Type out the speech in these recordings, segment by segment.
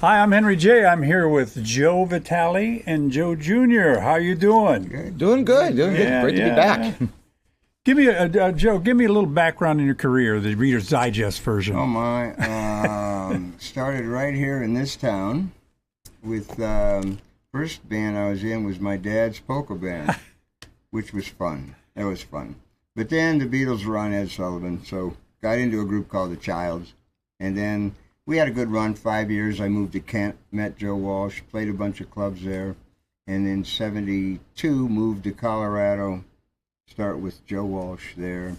Hi, I'm Henry J. I'm here with Joe Vitale and Joe Jr. How you doing? Good. Doing good. Great to be back. Yeah. Give me Joe. Give me a little background in your career, the Reader's Digest version. Oh my! Started right here in this town. With first band I was in was my dad's polka band, which was fun. That was fun. But then the Beatles were on Ed Sullivan, so got into a group called the Childs, and then we had a good run. 5 years. I moved to Kent, met Joe Walsh, played a bunch of clubs there, and in '72 moved to Colorado. Start with Joe Walsh there,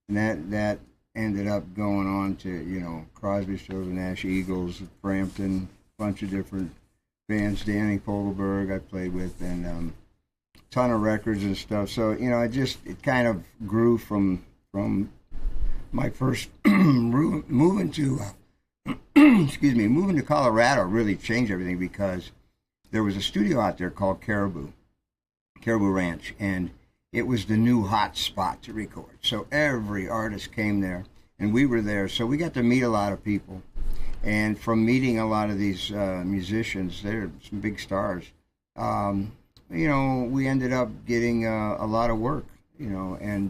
and that ended up going on to Crosby, Stills and Nash, Eagles, Frampton, bunch of different bands. Danny Fogelberg I played with, and ton of records and stuff. So it kind of grew from my first moving to moving to Colorado really changed everything, because there was a studio out there called Caribou Ranch, and it was the new hot spot to record. So every artist came there, and we were there. So we got to meet a lot of people. And from meeting a lot of these musicians, they're some big stars, we ended up getting a lot of work, and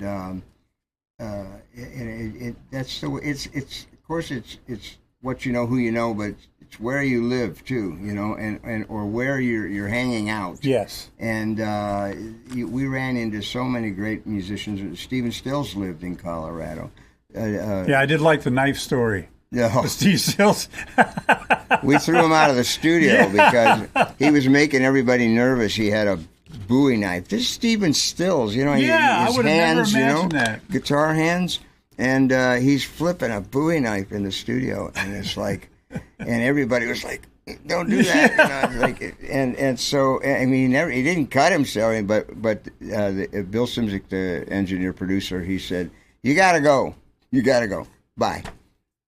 that's the way it's of course it's what you know, who you know, but it's where you live too, and or where you're hanging out. Yes. And we ran into so many great musicians. Stephen Stills lived in Colorado. Yeah, I did like the knife story. No. Steve Stills. We threw him out of the studio because he was making everybody nervous. He had a Bowie knife. This is Stephen Stills, his I would have hands, never imagined that. Guitar hands, and he's flipping a Bowie knife in the studio, and it's like, and everybody was like, "Don't do that!" And so I mean, he didn't cut himself, but Bill Simzik, the engineer producer, he said, "You gotta go, bye."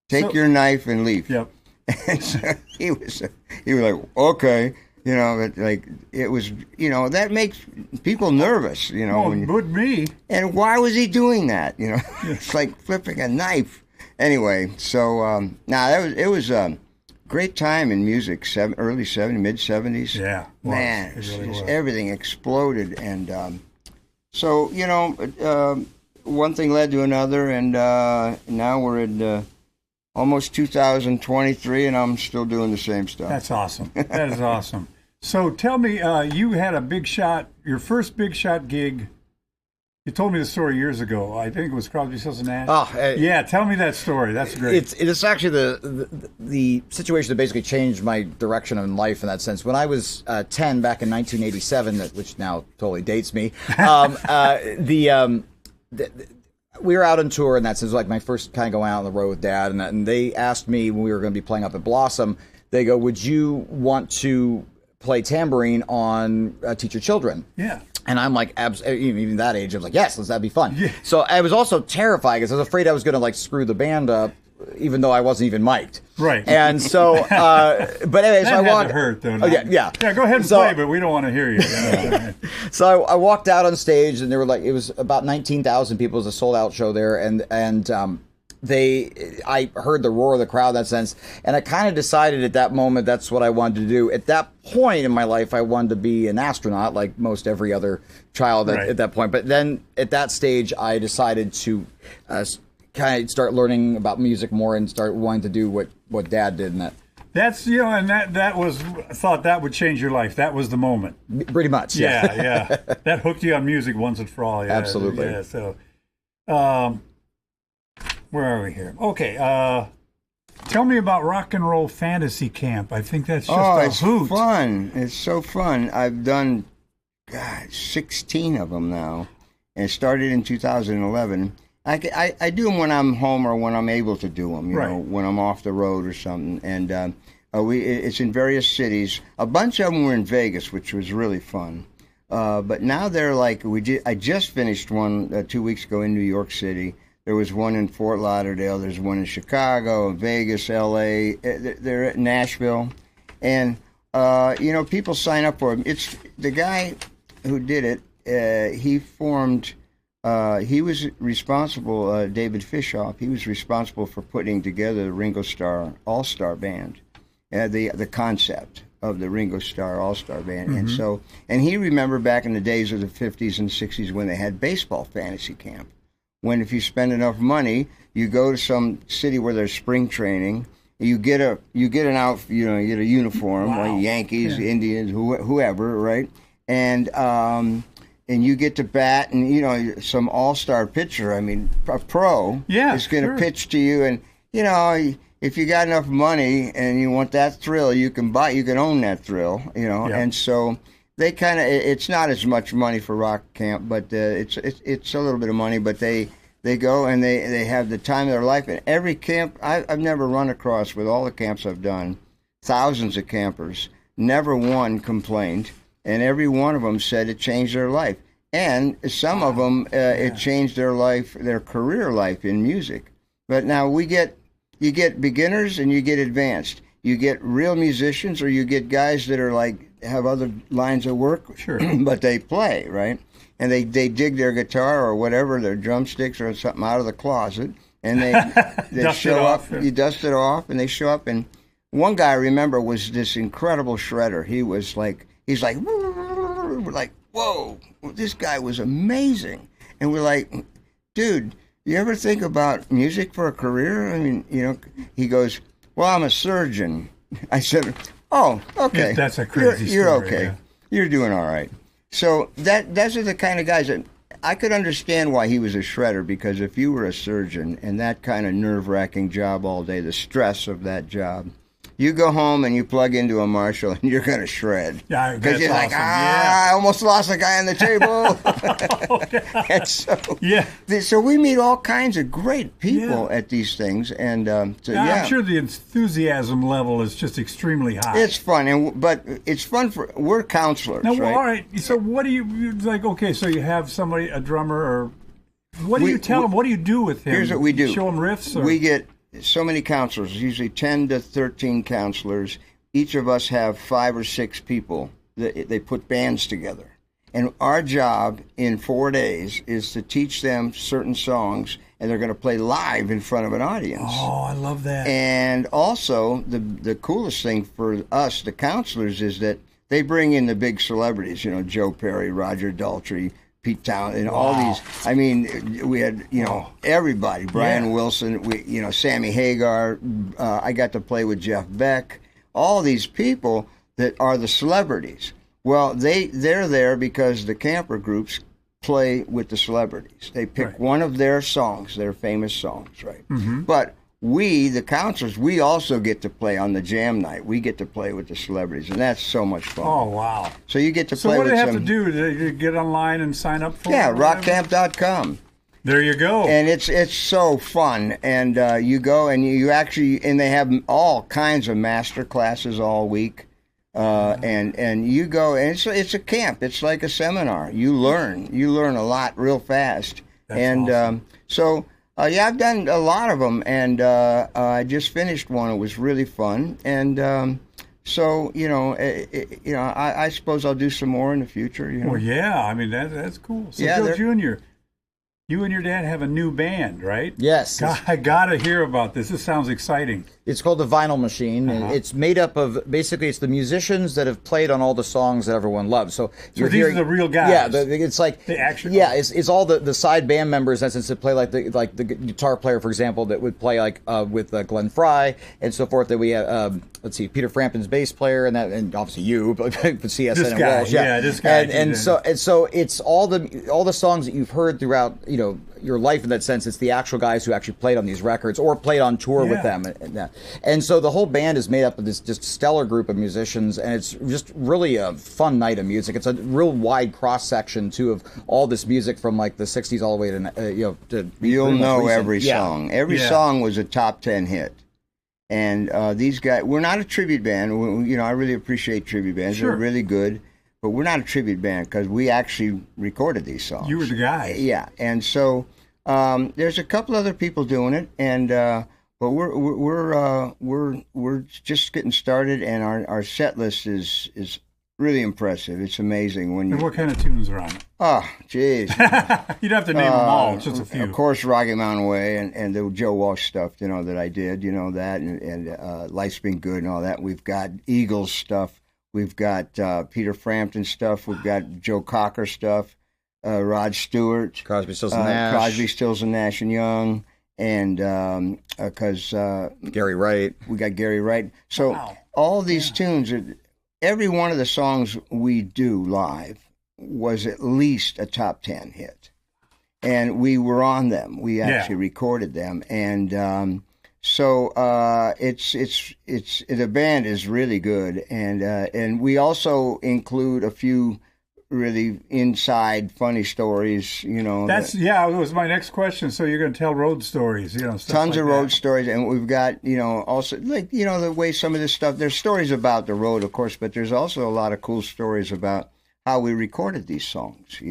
Take your knife and leave. Yep. And so he was like, okay, but like it was, that makes people nervous, Would me. And why was he doing that? It's like flipping a knife. Anyway, so it was a great time in music. Early '70s, mid '70s. Yeah. Man, really was. Everything exploded, and so one thing led to another, and now we're at almost 2023, and I'm still doing the same stuff. That's awesome. That is awesome. So tell me, you had your first big shot gig. You told me the story years ago. I think it was Crosby, Stills and Nash. Yeah, tell me that story. That's great. It's actually the situation that basically changed my direction in life in that sense. When I was 10 back in 1987, which now totally dates me, we were out on tour, and that was like my first kind of going out on the road with Dad, and they asked me when we were going to be playing up at Blossom, they go, "Would you want to play tambourine on Teach Your Children?" Yeah. And I'm like, even that age, I was like, yes, that'd be fun. Yeah. So I was also terrified because I was afraid I was going to like screw the band up, even though I wasn't even mic'd. Right. And so, but anyway, so I walked. That hurt, though. Oh, yeah. Yeah, go ahead and play, but we don't want to hear you. So I walked out on stage, and there were it was about 19,000 people. It was a sold out show there, and I heard the roar of the crowd in that sense, and I kind of decided at that moment that's what I wanted to do. At that point in my life, I wanted to be an astronaut, like most every other child at that point. But then at that stage, I decided to kind of start learning about music more and start wanting to do what Dad did. And that's and that was, I thought that would change your life. That was the moment. Pretty much. Yeah. That hooked you on music once and for all. Yeah, absolutely. Yeah. So, where are we here? Okay. Tell me about Rock and Roll Fantasy Camp. I think that's just a hoot. It's fun. It's so fun. I've done 16 of them now, and it started in 2011. I do them when I'm home or when I'm able to do them, when I'm off the road or something. And it's in various cities. A bunch of them were in Vegas, which was really fun. But now they're like, I just finished one 2 weeks ago in New York City. There was one in Fort Lauderdale. There's one in Chicago, Vegas, L.A. They're at Nashville. And, people sign up for them. It's the guy who did it. He formed... he was responsible, David Fishoff, he was responsible for putting together the Ringo Starr All-Star Band. the concept of the Ringo Starr All-Star Band. And he remembered back in the days of the 50s and 60s when they had baseball fantasy camp. When if you spend enough money, you go to some city where there's spring training, you get a uniform, like Yankees, Indians, whoever, right? And you get to bat, and some all-star pitcher. I mean, a pro is going to pitch to you, and if you got enough money and you want that thrill, you can own that thrill, And so they kind of, it's not as much money for rock camp, but it's a little bit of money. But they go and they have the time of their life. And every camp I've never run across, with all the camps I've done, thousands of campers, never one complained, and every one of them said it changed their life. And some of them, it changed their life, their career life in music. But now you get beginners and you get advanced. You get real musicians, or you get guys that are have other lines of work, but they play, right? And they dig their guitar or whatever, their drumsticks or something out of the closet, and they show up. You dust it off, and they show up. And one guy I remember was this incredible shredder. He's like, whoa, this guy was amazing. And we're like, dude, you ever think about music for a career? I mean, he goes, well, I'm a surgeon. I said, oh, okay. That's a crazy You're story, okay. Yeah. You're doing all right. So those are the kind of guys that I could understand why he was a shredder, because if you were a surgeon and that kind of nerve-wracking job all day, the stress of that job, you go home and you plug into a Marshall and you're going to shred. Yeah, because you're like, I almost lost a guy on the table. And so we meet all kinds of great people at these things. And I'm sure the enthusiasm level is just extremely high. It's fun, but it's fun we're counselors, now, right? All right, so what do you like, okay, so you have somebody, a drummer, or what do you tell them? What do you do with him? Here's what we do. Show them riffs? Or? We get so many counselors, usually 10 to 13 counselors. Each of us have 5 or 6 people that they put bands together. And our job in 4 days is to teach them certain songs, and they're going to play live in front of an audience. Oh, I love that. And also, the coolest thing for us, the counselors, is that they bring in the big celebrities, Joe Perry, Roger Daltrey, Pete Town, and all these. I mean, we had everybody. Brian Wilson, Sammy Hagar. I got to play with Jeff Beck. All these people that are the celebrities. Well, they're there because the camper groups play with the celebrities. They pick one of their songs, their famous songs, right? Mm-hmm. But we, the counselors, we also get to play on the jam night. We get to play with the celebrities, and that's so much fun. Oh, wow. So you get to play with So what do they have to do? Do you get online and sign up for it? Yeah, rockcamp.com. There you go. And it's so fun. And you go and you actually, and they have all kinds of master classes all week. And you go, and it's a camp. It's like a seminar. You learn a lot real fast. That's awesome. I've done a lot of them, and I just finished one. It was really fun, and I suppose I'll do some more in the future. Well, yeah, I mean that's cool. So, Joe Jr., you and your dad have a new band, right? Yes. I gotta hear about this. This sounds exciting. It's called the Vinyl Machine, and it's made up of, basically, it's the musicians that have played on all the songs that everyone loves. So these are the real guys. Yeah, it's like the action. Yeah, it's all the side band members. That's to play like the guitar player, for example, that would play with Glenn Frey and so forth. That we have. Let's see, Peter Frampton's bass player, and obviously you, but CSN and Walsh. Yeah, this guy. And so it's all the songs that you've heard throughout your life. In that sense, it's the actual guys who actually played on these records or played on tour with them. And so the whole band is made up of this just stellar group of musicians, and it's just really a fun night of music. It's a real wide cross section too of all this music from like the '60s all the way to you'll know every song. Every song was a top 10 hit. And these guys, we're not a tribute band. I really appreciate tribute bands. Sure. They're really good. But we're not a tribute band because we actually recorded these songs. You were the guy. Yeah. And so there's a couple other people doing it, and but we're just getting started, and our set list is really impressive. It's amazing when you. And what kind of tunes are on it? Oh, jeez. You don't have to name them all, just a few. Of course, Rocky Mountain Way and the Joe Walsh stuff, that I did, that, and Life's Been Good and all that. We've got Eagles stuff. We've got Peter Frampton stuff. We've got Joe Cocker stuff. Rod Stewart. Crosby, Stills and Nash. Crosby, Stills and Nash and Young. And because Gary Wright. We got Gary Wright. So all these tunes, every one of the songs we do live was at least a top 10 hit. And we were on them. We actually recorded them. And so the band is really good. And we also include a few really inside funny stories, That's it was my next question. So you're going to tell road stories, stuff tons like of road stories, and we've got also the way some of this stuff. There's stories about the road, of course, but there's also a lot of cool stories about how we recorded these songs,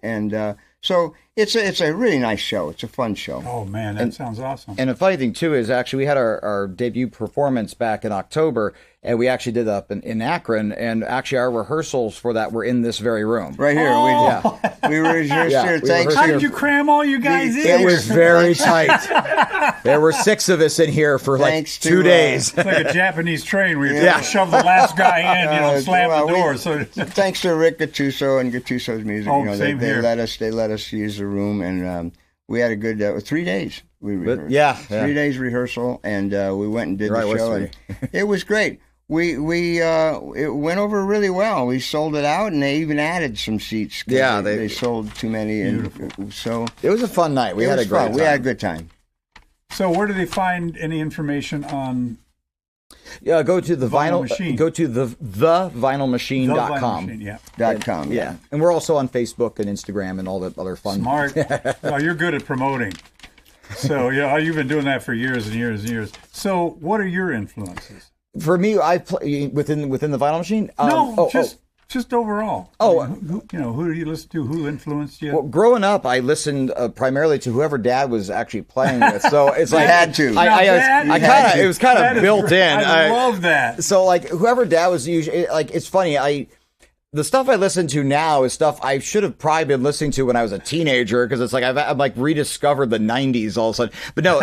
and so it's a really nice show. It's a fun show. Oh man, that sounds awesome. And the funny thing too is actually we had our debut performance back in October. And we actually did up in Akron, and actually our rehearsals for that were in this very room. Right here. Oh. We rehearsed here. Thanks. How did you cram all you guys in? It was very tight. There were 6 of us in here for like 2 days. It's like a Japanese train where you shove the last guy in, slam the door. Thanks to Rick Gattuso and Gattuso's music. Same they here. let us use the room, and we had a good 3 days. We rehearsed. 3 days rehearsal, and we went and did the show. And it was great. It went over really well. We sold it out, and they even added some seats. Yeah, they sold too many, and so it was a fun night. We had a great time. We had a good time. So, where do they find any information on? Go to the vinyl machine. Go to thevinylmachine.com. .com. And we're also on Facebook and Instagram and all that other fun. Smart. Well, you're good at promoting. So you've been doing that for years and years and years. So, what are your influences? For me, I play within the vinyl machine. Just overall. Who do you listen to? Who influenced you? Well, growing up, I listened primarily to whoever Dad was actually playing with. So it's like had to. It was kind of built in. I love that. So like whoever Dad was usually it's funny. The stuff I listen to now is stuff I should have probably been listening to when I was a teenager, because it's like I've like rediscovered the 90s all of a sudden. But no,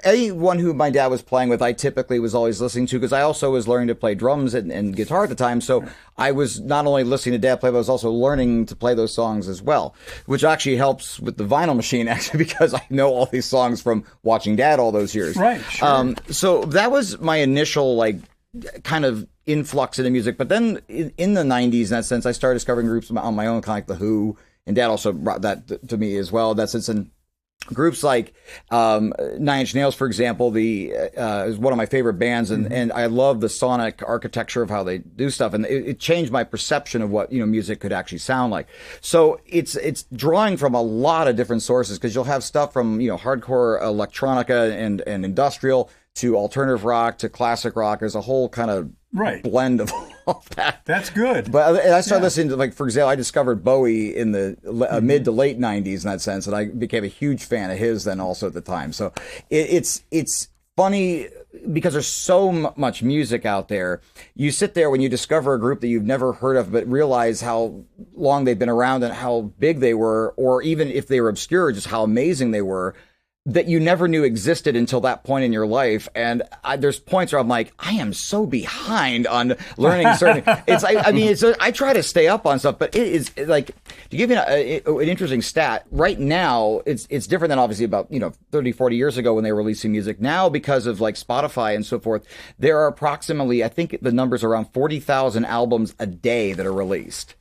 anyone who my dad was playing with, I typically was always listening to, because I also was learning to play drums and guitar at the time. So I was not only listening to Dad play, but I was also learning to play those songs as well, which actually helps with the vinyl machine, actually, because I know all these songs from watching Dad all those years. Right, sure. So that was my initial kind of influx into music. But then in the 90s, in that sense, I started discovering groups on my own, kind of like The Who, and Dad also brought that to me as well. In that sense, and groups like Nine Inch Nails, for example, is one of my favorite bands, and I love the sonic architecture of how they do stuff, and it changed my perception of what music could actually sound like. So it's drawing from a lot of different sources, because you'll have stuff from hardcore electronica and industrial to alternative rock to classic rock. There's a whole kind of blend of all that. That's good. But I started listening to, for example, I discovered Bowie in the mid to late 90s in that sense, and I became a huge fan of his then also at the time. So it's funny because there's so much music out there. You sit there when you discover a group that you've never heard of, but realize how long they've been around and how big they were, or even if they were obscure, just how amazing they were, that you never knew existed until that point in your life. And there's points where I'm like, I am so behind on learning certain. I try to stay up on stuff, but it is like, to give you an interesting stat, right now, it's different than obviously about 30, 40 years ago when they were releasing music. Now, because of like Spotify and so forth, there are approximately, I think the number's around 40,000 albums a day that are released.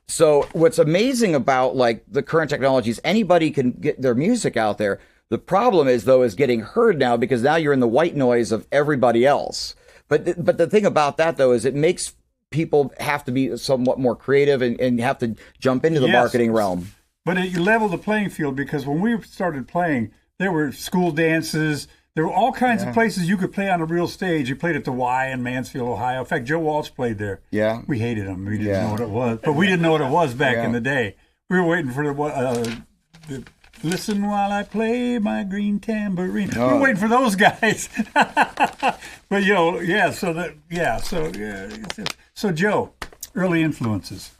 So what's amazing about like the current technologies, anybody can get their music out there. The problem is getting heard now, because now you're in the white noise of everybody else. But the thing about that though is it makes people have to be somewhat more creative and have to jump into the marketing realm. But it leveled the playing field, because when we started playing, there were school dances. There were all kinds of places you could play on a real stage. You played at the Y in Mansfield, Ohio. In fact, Joe Walsh played there. Yeah. We hated him. We didn't know what it was. But we didn't know what it was back in the day. We were waiting for the Listen while I play my green tambourine. We're waiting for those guys. But, you know, yeah, so Joe, early influences.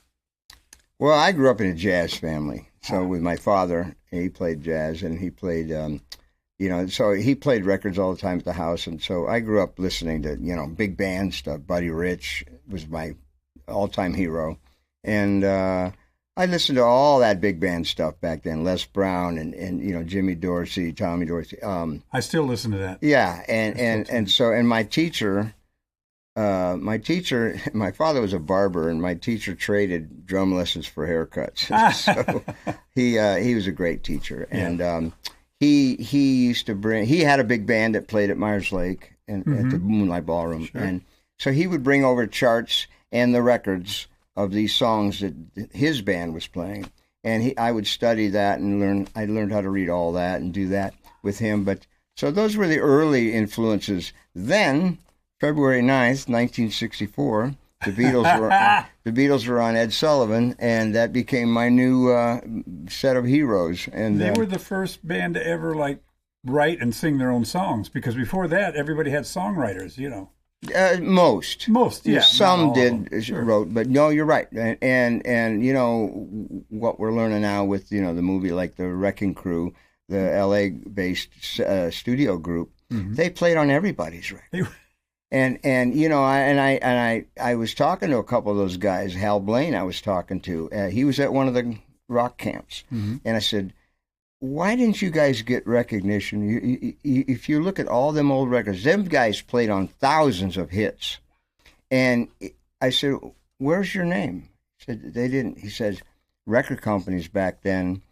Well, I grew up in a jazz family. So with my father, he played jazz, and he played, so he played records all the time at the house. And so I grew up listening to, big band stuff. Buddy Rich was my all-time hero. And I listened to all that big band stuff back then. Les Brown and Jimmy Dorsey, Tommy Dorsey. I still listen to that. Yeah, and my teacher, my father was a barber, and my teacher traded drum lessons for haircuts. So he was a great teacher, and he used to he had a big band that played at Myers Lake and at the Moonlight Ballroom, sure. And so he would bring over charts and the records of these songs that his band was playing, and I would study that and I learned how to read all that and do that with him. But so those were the early influences. Then February 9th, 1964, the Beatles were on Ed Sullivan, and that became my new set of heroes. And they were the first band to ever write and sing their own songs, because before that everybody had songwriters, Most, yeah. Some did sure. wrote, but no, you're right. And what we're learning now with the movie, like the Wrecking Crew, the L.A.-based studio group, they played on everybody's record. I was talking to a couple of those guys. Hal Blaine, I was talking to. He was at one of the rock camps, and I said, why didn't you guys get recognition? If you look at all them old records, them guys played on thousands of hits. And I said, where's your name? He said, they didn't. He says, record companies back then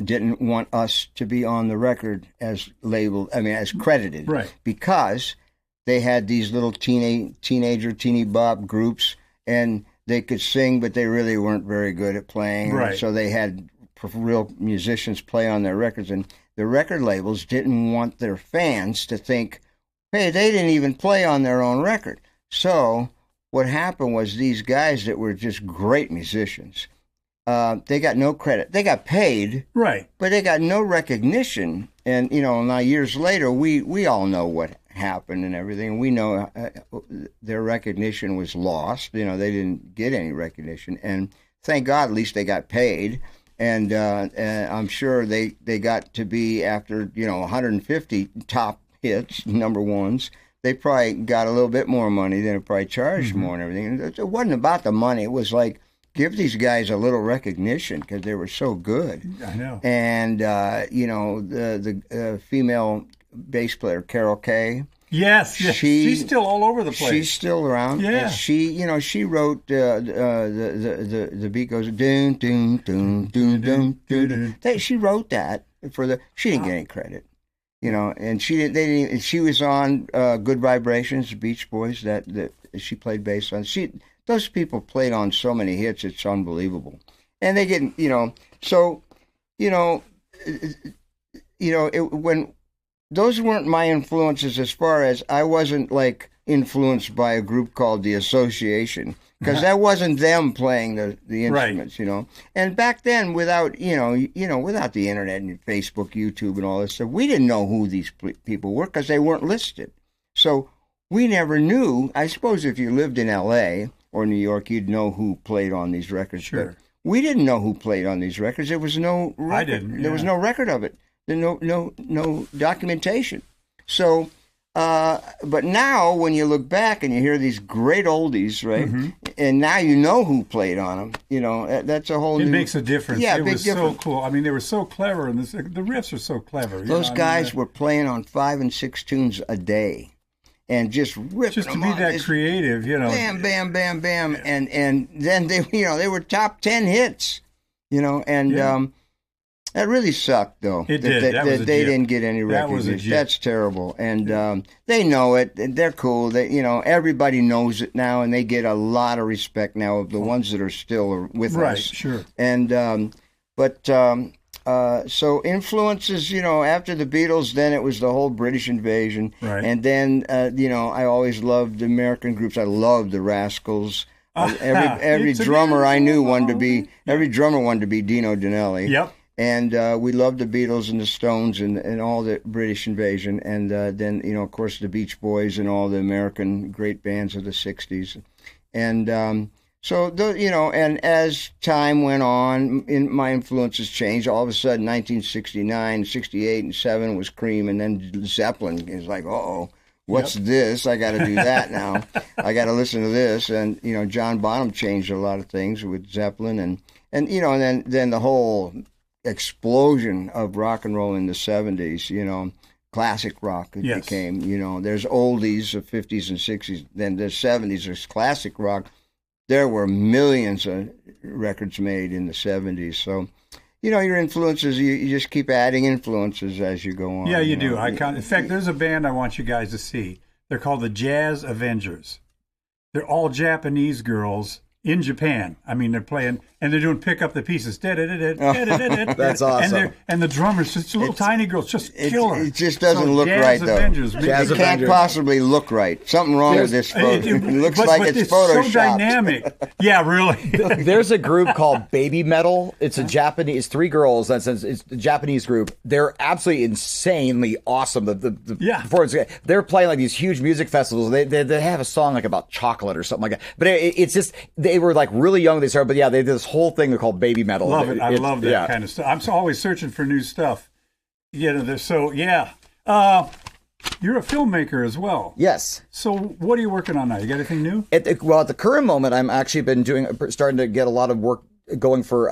didn't want us to be on the record as labeled, as credited. Right. Because they had these little teeny bop groups, and they could sing, but they really weren't very good at playing. Right. So they had real musicians play on their records, and the record labels didn't want their fans to think, hey, they didn't even play on their own record. So what happened was these guys that were just great musicians, they got no credit. They got paid, right, but they got no recognition. And now years later, we all know what happened and everything. We know their recognition was lost. They didn't get any recognition, and thank God, at least they got paid. And I'm sure they got to be, after 150 top hits, number ones, they probably got a little bit more money. They probably charged more and everything. And it wasn't about the money. It was like, give these guys a little recognition because they were so good. I know. And the female bass player, Carol Kay. Yes, she's still all over the place. She's still around. Yeah. And she wrote the beat goes doon doon doon doon doon doon. She wrote that she didn't get any credit, and she was on Good Vibrations, the Beach Boys that she played bass on. Those people played on so many hits, it's unbelievable. And they get when those weren't my influences, as far as I wasn't influenced by a group called The Association, because that wasn't them playing the instruments, right. And back then, without without the internet and Facebook, YouTube, and all this stuff, we didn't know who these people were because they weren't listed. So we never knew. I suppose if you lived in L.A. or New York, you'd know who played on these records. Sure. But we didn't know who played on these records. There was no record. I didn't. Yeah. There was no record of it. No documentation. So, but now when you look back and you hear these great oldies, right, and now you know who played on them, that's a whole new... It makes a difference. Yeah, it was difference. So cool. They were so clever, and the riffs are so clever. Those guys were playing on 5 and 6 tunes a day. And just ripping just to them be on. that creative, Bam, bam, bam, bam, yeah. and then they were top 10 hits, that really sucked, though. It did. They didn't get any recognition. That's terrible, and they know it. They're cool. Everybody knows it now, and they get a lot of respect now of the ones that are still with us. Right, sure. And so influences, after the Beatles, then it was the whole British invasion. Right. And then, I always loved American groups. I loved the Rascals. Every drummer I knew wanted to be Dino Danelli. Yep. And we loved the Beatles and the Stones and all the British invasion. And then, you know, of course, the Beach Boys and all the American great bands of the 60s. And so, you know, and as time went on, my influences changed. All of a sudden, 1969, 68, and 7 was Cream. And then Zeppelin is like, uh-oh, what's this? I got to do that now. I got to listen to this. And, you know, John Bonham changed a lot of things with Zeppelin. And you know, and then the whole explosion of rock and roll in the 70s, you know, classic rock it became, you know, there's oldies of 50s and 60s, then there's 70s, there's classic rock. There were millions of records made in the 70s. So, you know, your influences, you just keep adding influences as you go on. Yeah, you do. In fact, there's a band I want you guys to see. They're called the Jazz Avengers. They're all Japanese girls in Japan. I mean, they're playing, and they're doing pick up the pieces. That's awesome. And the drummer's just a little tiny girl, just killer. It just doesn't look right, though. It can't possibly look right. Something wrong with this photo. It looks like it's photoshopped. So dynamic. Yeah, really. There's a group called Baby Metal. It's a Japanese, 3 girls. It's a Japanese group. They're absolutely insanely awesome. The performance. They're playing like these huge music festivals. They have a song like about chocolate or something like that. But it's just, they were like really young when they started. But yeah, they did this whole thing called Baby Metal. Love it. I love that kind of stuff. I'm always searching for new stuff. You know, so yeah. You're a filmmaker as well. Yes. So what are you working on now? You got anything new? At the current moment, I'm actually starting to get a lot of work going for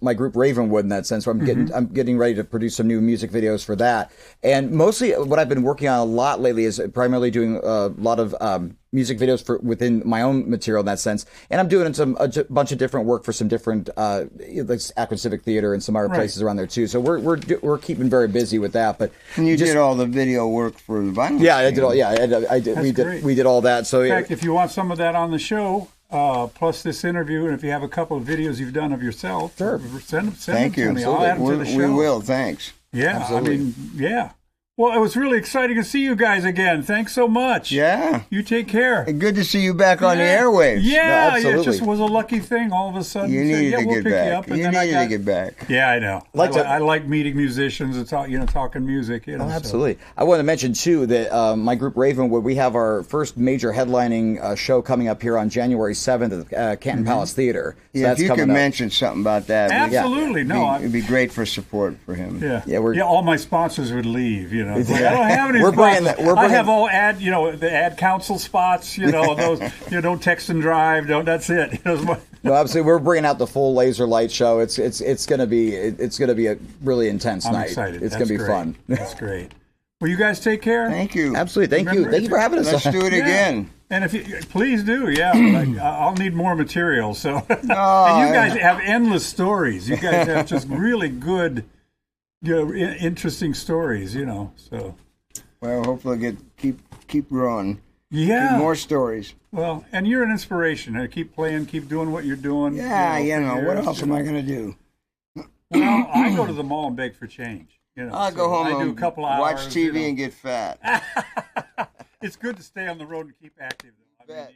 my group Ravenwood in that sense. So I'm getting ready to produce some new music videos for that. And mostly what I've been working on a lot lately is primarily doing a lot of music videos for within my own material in that sense. And I'm doing a bunch of different work for some different like Akron Civic Theater and some other places around there too. So we're keeping very busy with that. But and you did all the video work for the vinyl. Yeah, I did all. Yeah, I did. We did all that. So in fact, if you want some of that on the show. Plus this interview, and if you have a couple of videos you've done of yourself, send them to me. I'll add them to the show. We will, thanks. Yeah, absolutely. I mean, yeah. Well, it was really exciting to see you guys again. Thanks so much. Yeah. You take care. Good to see you back on the airwaves. Yeah, it just was a lucky thing all of a sudden. You needed to get back. You needed to get back. Yeah, I know. I like meeting musicians and talking music. You know, absolutely. So. I want to mention, too, that my group Ravenwood, we have our first major headlining show coming up here on January 7th at Canton Palace Theater. So yeah, if you could mention something about that. Absolutely. It'd be great for support for him. Yeah, all my sponsors would leave, you know. I don't have any sponsors. I have all the ad council spots, you know, those, don't text and drive, that's it. No, absolutely. We're bringing out the full laser light show. It's going to be a really intense night. I'm excited. It's going to be fun. That's great. Well, you guys take care. Thank you. Absolutely. Thank you for having us. Let's do it again. And if you please do, I'll need more material. So, and you guys have endless stories. You guys have just really good, interesting stories. So. Well, hopefully keep growing. Yeah. Keep more stories. Well, and you're an inspiration. Keep playing, keep doing what you're doing. Yeah, what else am I going to do? Well, I go to the mall and beg for change. I'll go home I do a couple hours. Watch TV and get fat. It's good to stay on the road and keep active, though.